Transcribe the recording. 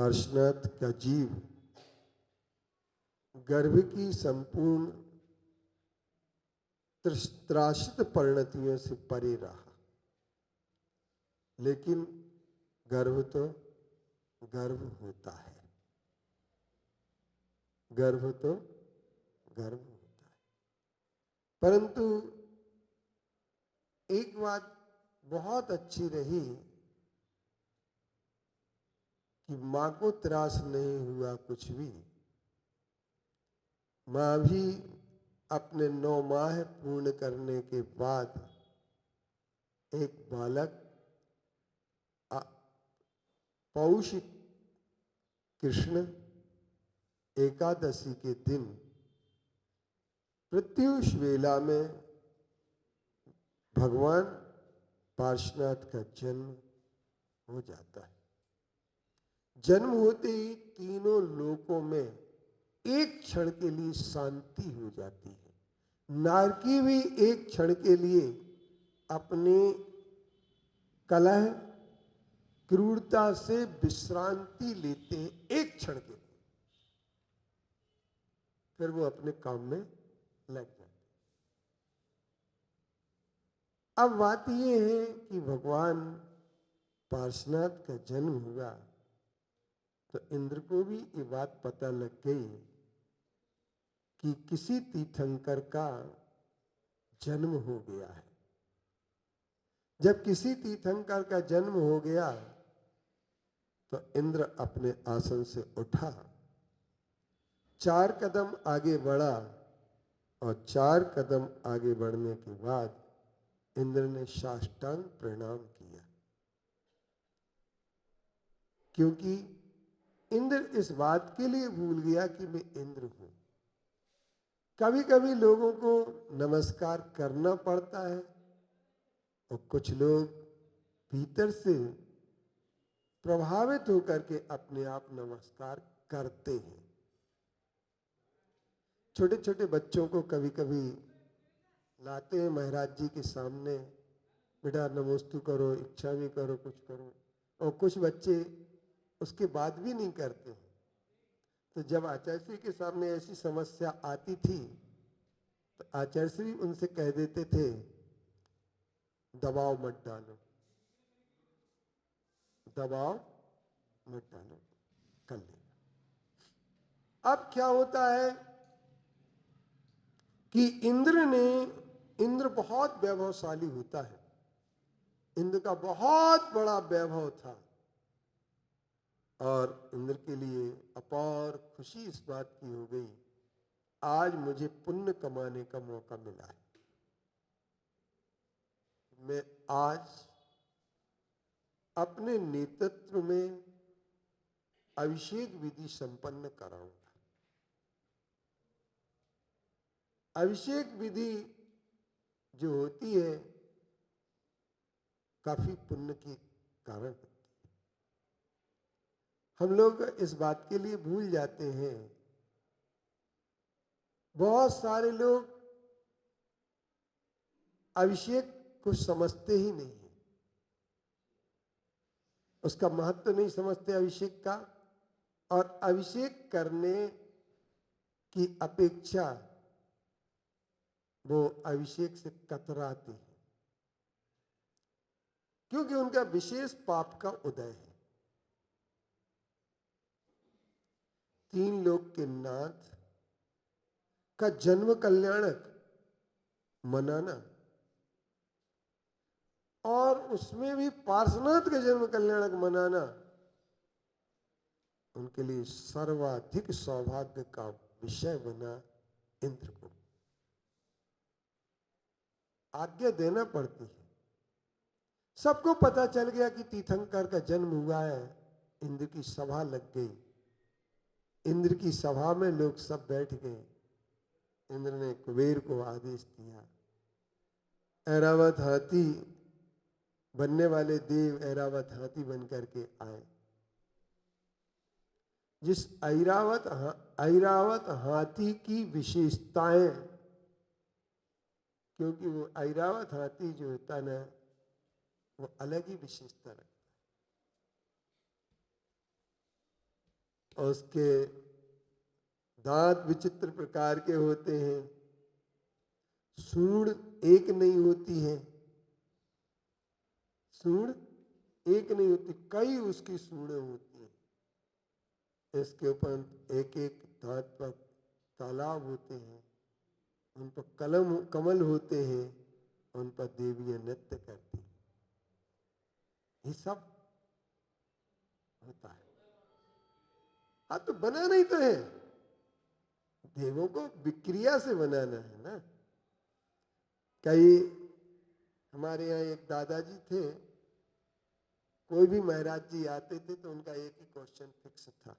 पार्श्वनाथ का जीव गर्भ की संपूर्ण त्रासित परिणतियों से परे रहा, लेकिन गर्भ तो गर्भ होता है, गर्भ तो गर्भ होता है। परंतु एक बात बहुत अच्छी रही कि मां को त्रास नहीं हुआ कुछ भी। मां भी अपने 9 माह पूर्ण करने के बाद एक बालक पौष कृष्ण एकादशी के दिन प्रत्युष वेला में भगवान पार्श्वनाथ का जन्म हो जाता है। जन्म होते ही तीनों लोकों में एक क्षण के लिए शांति हो जाती है। नारकी भी एक क्षण के लिए अपनी कलह क्रूरता से विश्रांति लेते हैं, एक क्षण के लिए, फिर वो अपने काम में लग जाते। अब बात ये है कि भगवान पार्श्वनाथ का जन्म हुआ तो इंद्र को भी ये बात पता लग गई कि किसी तीर्थंकर का जन्म हो गया है। जब किसी तीर्थंकर का जन्म हो गया तो इंद्र अपने आसन से उठा, 4 कदम आगे बढ़ा और 4 कदम आगे बढ़ने के बाद इंद्र ने साष्टांग प्रणाम किया, क्योंकि इंद्र इस बात के लिए भूल गया कि मैं इंद्र हूं। कभी कभी लोगों को नमस्कार करना पड़ता है और कुछ लोग भीतर से प्रभावित होकर के अपने आप नमस्कार करते हैं। छोटे छोटे बच्चों को कभी कभी लाते हैं महाराज जी के सामने, बेटा नमोस्तु करो, इच्छा भी करो, कुछ करो, और कुछ बच्चे उसके बाद भी नहीं करते हैं। तो जब आचार्य श्री के सामने ऐसी समस्या आती थी तो आचार्य श्री उनसे कह देते थे, दबाव मत डालो, दबाव मत डालो, कर लेगा। अब क्या होता है कि इंद्र बहुत वैभवशाली होता है। इंद्र का बहुत बड़ा वैभव था और इंद्र के लिए अपार खुशी इस बात की हो गई, आज मुझे पुण्य कमाने का मौका मिला है। मैं आज अपने नेतृत्व में अभिषेक विधि संपन्न कराऊंगा। अभिषेक विधि जो होती है काफी पुण्य के कारण होती है। हम लोग इस बात के लिए भूल जाते हैं, बहुत सारे लोग अभिषेक को समझते ही नहीं है, उसका महत्व नहीं समझते अभिषेक का, और अभिषेक करने की अपेक्षा वो अभिषेक से कतराते हैं, क्योंकि उनका विशेष पाप का उदय है। 3 लोक के नाथ का जन्म कल्याणक मनाना और उसमें भी पार्श्वनाथ का जन्म कल्याणक मनाना उनके लिए सर्वाधिक सौभाग्य का विषय बना। इंद्र को आज्ञा देना पड़ती है। सबको पता चल गया कि तीर्थंकर का जन्म हुआ है, इंद्र की सभा लग गई। इंद्र की सभा में लोग सब बैठ गए। इंद्र ने कुबेर को आदेश दिया, ऐरावत हाथी बनने वाले देव ऐरावत हाथी बनकर के आए। जिस ऐरावत हाथी की विशेषताएं, क्योंकि वो ऐरावत हाथी जो होता ना वो अलग ही विशेषता रखता है। और उसके दांत विचित्र प्रकार के होते हैं, सूंड एक नहीं होती है, सूंड एक नहीं होती, कई उसकी सूंडें होती हैं। इसके ऊपर एक एक दांत पर तालाब होते हैं, उन पर कमल होते हैं, उन पर देवियां नृत्य करती हैं। ये सब होता है। हाँ, तो बनाना ही तो है, देवों को विक्रिया से बनाना है ना। कई हमारे यहाँ एक दादाजी थे, कोई भी महाराज जी आते थे तो उनका एक ही क्वेश्चन फिक्स था,